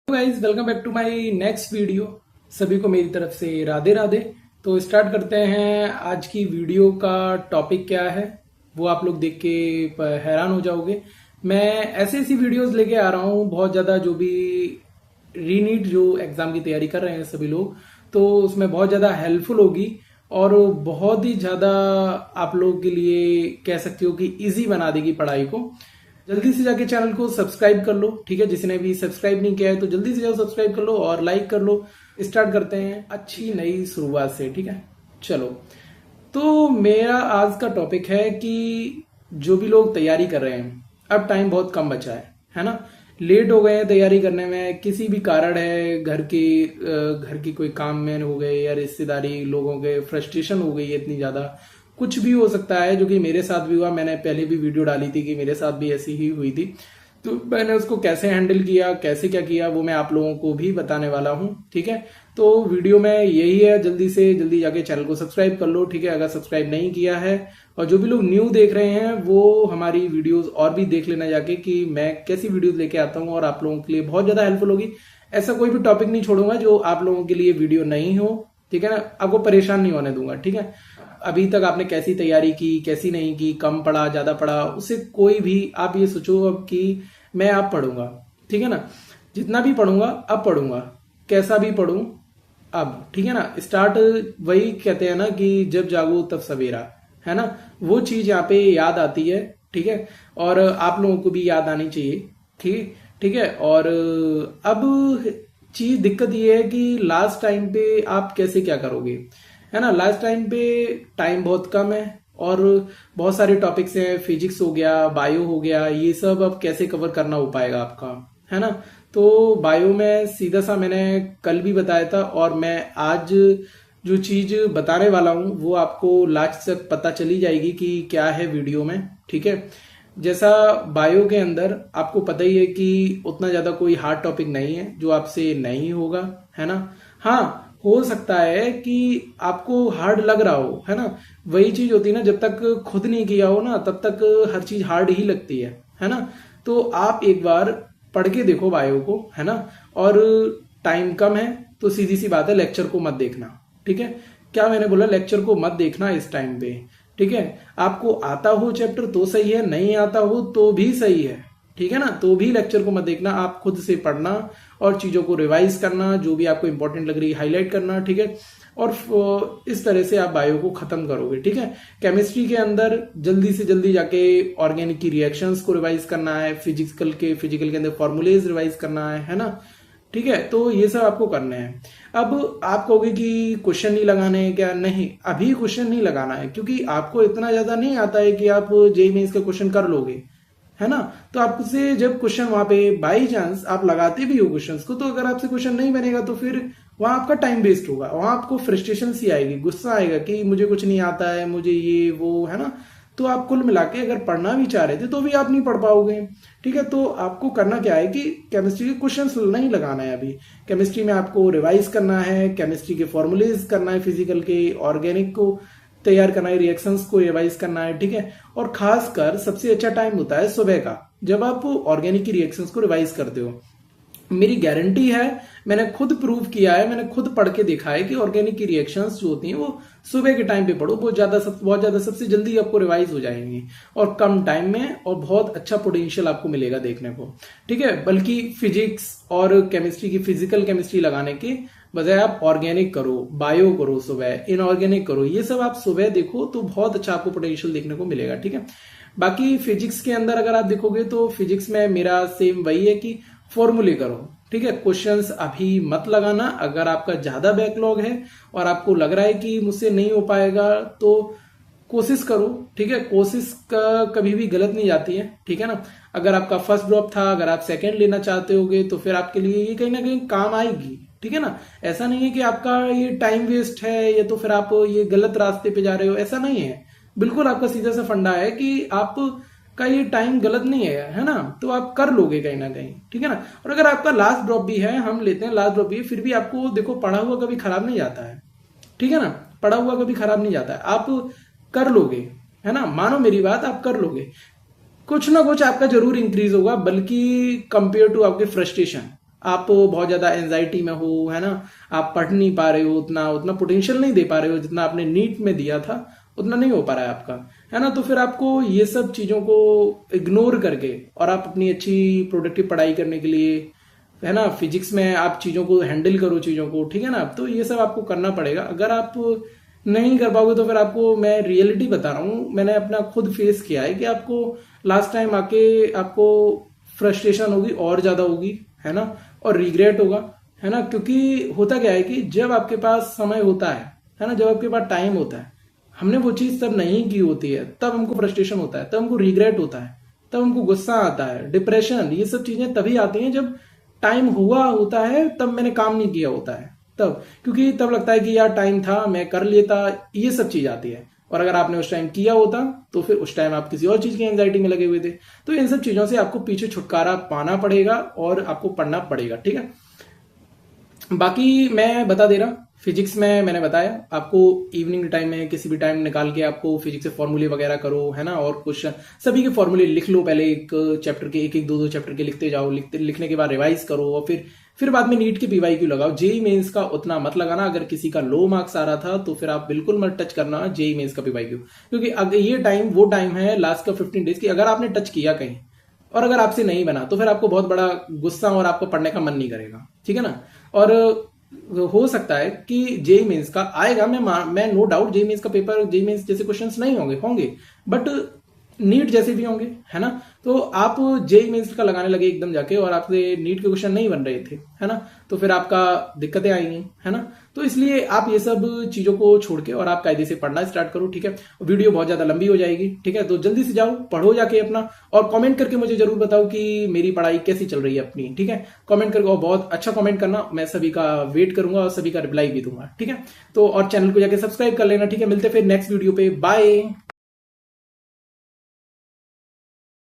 Guys welcome back to my next video. सभी को मेरी तरफ से राधे राधे। तो स्टार्ट करते हैं। आज की वीडियो का टॉपिक क्या है वो आप लोग देख के हैरान हो जाओगे। मैं ऐसी ऐसी वीडियोस लेके आ रहा हूँ बहुत ज़्यादा, जो भी रीनीट जो एग्ज़ाम की तैयारी कर रहे हैं सभी लोग, तो उसमें बहुत ज़्यादा हेल्पफुल होगी और बहुत ही ज़्यादा आप लोगों के लिए कह सकते हो कि इजी बना देगी पढ़ाई को। जल्दी से जाके चैनल को सब्सक्राइब कर लो, ठीक है। जिसने भी सब्सक्राइब नहीं किया है तो जल्दी से जाओ सब्सक्राइब कर लो और लाइक कर लो। स्टार्ट करते हैं अच्छी नई शुरुआत से, ठीक है। चलो, तो मेरा आज का टॉपिक है कि जो भी लोग तैयारी कर रहे हैं, अब टाइम बहुत कम बचा है ना। लेट हो गए हैं तैयारी करने में, किसी भी कारण है, घर की कोई काम में हो गए या रिश्तेदारी लोगों के फ्रस्ट्रेशन हो गई है इतनी ज्यादा, कुछ भी हो सकता है, जो कि मेरे साथ भी हुआ। मैंने पहले भी वीडियो डाली थी कि मेरे साथ भी ऐसी ही हुई थी, तो मैंने उसको कैसे हैंडल किया, कैसे क्या किया, वो मैं आप लोगों को भी बताने वाला हूँ, ठीक है। तो वीडियो में यही है, जल्दी से जल्दी जाके चैनल को सब्सक्राइब कर लो, ठीक है, अगर सब्सक्राइब नहीं किया है। और जो भी लोग न्यू देख रहे हैं वो हमारी वीडियोस और भी देख लेना जाके कि मैं कैसी वीडियोस लेके आता हूँ और आप लोगों के लिए बहुत ज्यादा हेल्पफुल होगी। ऐसा कोई भी टॉपिक नहीं छोड़ूंगा जो आप लोगों के लिए वीडियो नहीं हो, ठीक है ना। आपको परेशान नहीं होने दूंगा, ठीक है। अभी तक आपने कैसी तैयारी की, कैसी नहीं की, कम पढ़ा ज्यादा पढ़ा, उससे कोई भी आप ये सोचो अब कि मैं अब पढ़ूंगा, ठीक है ना। जितना भी पढ़ूंगा अब पढ़ूंगा, कैसा भी पढ़ूं अब, ठीक है ना। स्टार्ट वही कहते हैं ना कि जब जागो तब सवेरा, है ना। वो चीज यहाँ पे याद आती है, ठीक है। और आप लोगों को भी याद आनी चाहिए, ठीक ठीक है। और अब चीज दिक्कत ये है कि लास्ट टाइम पे आप कैसे क्या करोगे, है ना। लास्ट टाइम पे टाइम बहुत कम है और बहुत सारे टॉपिक्स हैं, फिजिक्स हो गया, बायो हो गया, ये सब अब कैसे कवर करना हो पाएगा आपका, है ना। तो बायो में सीधा सा मैंने कल भी बताया था और मैं आज जो चीज बताने वाला हूं वो आपको लास्ट तक पता चली जाएगी कि क्या है वीडियो में, ठीक है। जैसा बायो के अंदर आपको पता ही है कि उतना ज्यादा कोई हार्ड टॉपिक नहीं है जो आपसे नहीं होगा, है ना। हाँ, हो सकता है कि आपको हार्ड लग रहा हो, है ना। वही चीज होती है ना, जब तक खुद नहीं किया हो ना तब तक हर चीज हार्ड ही लगती है ना। तो आप एक बार पढ़ के देखो बायो को, है ना। और टाइम कम है तो सीधी सी बात है, लेक्चर को मत देखना, ठीक है। क्या मैंने बोला, लेक्चर को मत देखना इस टाइम पे, ठीक है। आपको आता हो चैप्टर तो सही है, नहीं आता हो तो भी सही है, ठीक है ना। तो भी लेक्चर को मत देखना, आप खुद से पढ़ना और चीजों को रिवाइज करना, जो भी आपको इंपॉर्टेंट लग रही है हाईलाइट करना, ठीक है। और इस तरह से आप बायो को खत्म करोगे, ठीक है। केमिस्ट्री के अंदर जल्दी से जल्दी जाके ऑर्गेनिक की रिएक्शंस को रिवाइज करना है, फिजिकल के अंदर फॉर्मूलेज रिवाइज करना है ना, ठीक है। तो ये सब आपको करना है। अब आप कहोगे कि क्वेश्चन नहीं लगाने हैं क्या, नहीं, अभी क्वेश्चन नहीं लगाना है क्योंकि आपको इतना ज्यादा नहीं आता है कि आप जेईई मेंस का क्वेश्चन कर लोगे, है ना। तो आपसे जब क्वेश्चन वहां पे बाई चांस आप लगाते भी हो क्वेश्चंस को, तो अगर आपसे क्वेश्चन नहीं बनेगा तो फिर वहां आपका टाइम वेस्ट होगा, वहां आपको फ्रस्ट्रेशन सी आएगी, गुस्सा आएगा कि मुझे कुछ नहीं आता है, मुझे ये वो, है ना। तो आप कुल मिला के अगर पढ़ना भी चाह रहे थे तो भी आप नहीं पढ़ पाओगे, ठीक है। तो आपको करना क्या है कि केमिस्ट्री के क्वेश्चंस नहीं लगाना है अभी। केमिस्ट्री में आपको रिवाइज करना है, केमिस्ट्री के फॉर्मूलेज करना है, फिजिकल के, ऑर्गेनिक को तैयार करना है, रिएक्शंस को रिवाइज करना है, ठीक है। और खासकर सबसे अच्छा टाइम होता है सुबह का, जब आप ऑर्गेनिक की रिएक्शंस को रिवाइज करते हो। मेरी गारंटी है, मैंने खुद प्रूव किया है, मैंने खुद पढ़ के देखा है कि ऑर्गेनिक की रिएक्शंस जो होती हैं वो सुबह के टाइम पे पढ़ो, बहुत ज्यादा सबसे जल्दी आपको रिवाइज हो जाएंगी और कम टाइम में, और बहुत अच्छा पोटेंशियल आपको मिलेगा देखने को, ठीक है। बल्कि फिजिक्स और केमिस्ट्री की फिजिकल केमिस्ट्री लगाने के बजाय आप ऑर्गेनिक करो, बायो करो सुबह, इनऑर्गेनिक करो, ये सब आप सुबह देखो तो बहुत अच्छा आपको पोटेंशियल देखने को मिलेगा, ठीक है। बाकी फिजिक्स के अंदर अगर आप देखोगे तो फिजिक्स में मेरा सेम वही है कि फॉर्मूले करो, ठीक है। क्वेश्चंस अभी मत लगाना। अगर आपका ज्यादा बैकलॉग है और आपको लग रहा है कि मुझसे नहीं हो पाएगा तो कोशिश करो, ठीक है। कोशिश का कभी भी गलत नहीं जाती है, ठीक है ना। अगर आपका फर्स्ट ड्रॉप था, अगर आप सेकंड लेना चाहते होगे तो फिर आपके लिए ये कहीं ना कहीं काम आएगी, ठीक है ना। ऐसा नहीं है कि आपका ये टाइम वेस्ट है या तो फिर आप ये गलत रास्ते पे जा रहे हो, ऐसा नहीं है। बिल्कुल आपका सीधा सा फंडा है कि आप का ये टाइम गलत नहीं है ना। तो आप कर लोगे कहीं ना कहीं, ठीक है ना। और अगर आपका लास्ट ड्रॉप भी है, हम लेते हैं लास्ट ड्रॉप भी, फिर भी आपको देखो पढ़ा हुआ कभी खराब नहीं जाता है, ठीक है ना। पढ़ा हुआ कभी खराब नहीं जाता है, आप कर लोगे, है ना। मानो मेरी बात, आप कर लोगे, कुछ ना कुछ आपका जरूर इंक्रीज होगा, बल्कि कंपेयर टू आपके फ्रस्ट्रेशन आप बहुत ज्यादा एंजाइटी में हो, है ना, आप पढ़ नहीं पा रहे हो, उतना उतना पोटेंशियल नहीं दे पा रहे हो जितना आपने नीट में दिया था, उतना नहीं हो पा रहा है आपका, है ना। तो फिर आपको ये सब चीजों को इग्नोर करके और आप अपनी अच्छी प्रोडक्टिव पढ़ाई करने के लिए, है ना, फिजिक्स में आप चीजों को हैंडल करो, चीजों को, ठीक है ना। तो ये सब आपको करना पड़ेगा। अगर आप नहीं कर पाओगे तो फिर आपको मैं रियलिटी बता रहा हूँ, मैंने अपना खुद फेस किया है कि आपको लास्ट टाइम आके आपको फ्रस्ट्रेशन होगी और ज्यादा होगी, है ना, और रिग्रेट होगा, है ना। क्योंकि होता क्या है कि जब आपके पास समय होता है ना, जब आपके पास टाइम होता है, हमने वो चीज तब नहीं की होती है, तब हमको फ्रस्ट्रेशन होता है, तब हमको रिग्रेट होता है, तब हमको गुस्सा आता है, डिप्रेशन, ये सब चीजें तभी आती हैं जब टाइम हुआ होता है, तब मैंने काम नहीं किया होता है तब, क्योंकि तब लगता है कि यार टाइम था, मैं कर लेता, ये सब चीज आती है। और अगर आपने उस टाइम किया होता तो फिर उस टाइम आप किसी और चीज की एंजाइटी में लगे हुए थे। तो इन सब चीजों से आपको पीछे छुटकारा पाना पड़ेगा और आपको पढ़ना पड़ेगा, ठीक है। बाकी मैं बता दे रहा, फिजिक्स में मैंने बताया आपको इवनिंग टाइम में किसी भी टाइम निकाल के आपको फिजिक्स के फॉर्मूले वगैरह करो, है ना, और क्वेश्चन सभी के फॉर्मूले लिख लो, पहले एक चैप्टर के, एक एक दो दो चैप्टर के लिखते जाओ, लिखने के बाद रिवाइज करो, और फिर बाद में नीट के पीवाईक्यू लगाओ। जेई मेंस का उतना मत लगाना, अगर किसी का लो मार्क्स आ रहा था तो फिर आप बिल्कुल मत टच करना जेई मेंस का पीवाईक्यू, क्योंकि अगर ये टाइम वो टाइम है लास्ट का 15 डेज की, अगर आपने टच किया कहीं और अगर आपसे नहीं बना तो फिर आपको बहुत बड़ा गुस्सा और आपको पढ़ने का मन नहीं करेगा, ठीक है ना। और हो सकता है कि जेई मेंस का आएगा, मैं नो डाउट जेई मेंस का पेपर, जेई मेंस जैसे क्वेश्चंस नहीं होंगे, बट नीट जैसे भी होंगे, है ना। तो आप जेई मेंस का लगाने लगे एकदम जाके और आपसे नीट के क्वेश्चन नहीं बन रहे थे, है ना, तो फिर आपका दिक्कतें आएंगी, है ना। तो इसलिए आप ये सब चीजों को छोड़ के और आप कायदे से पढ़ना स्टार्ट करो, ठीक है। वीडियो बहुत ज्यादा लंबी हो जाएगी, ठीक है, तो जल्दी से जाओ पढ़ो जाके अपना, और कमेंट करके मुझे जरूर बताओ कि मेरी पढ़ाई कैसी चल रही है अपनी, ठीक है। कमेंट करके, और बहुत अच्छा कमेंट करना, मैं सभी का वेट करूंगा और सभी का रिप्लाई भी दूंगा, ठीक है। तो और चैनल को जाके सब्सक्राइब कर लेना, ठीक है। मिलते फिर नेक्स्ट वीडियो पे, बाय।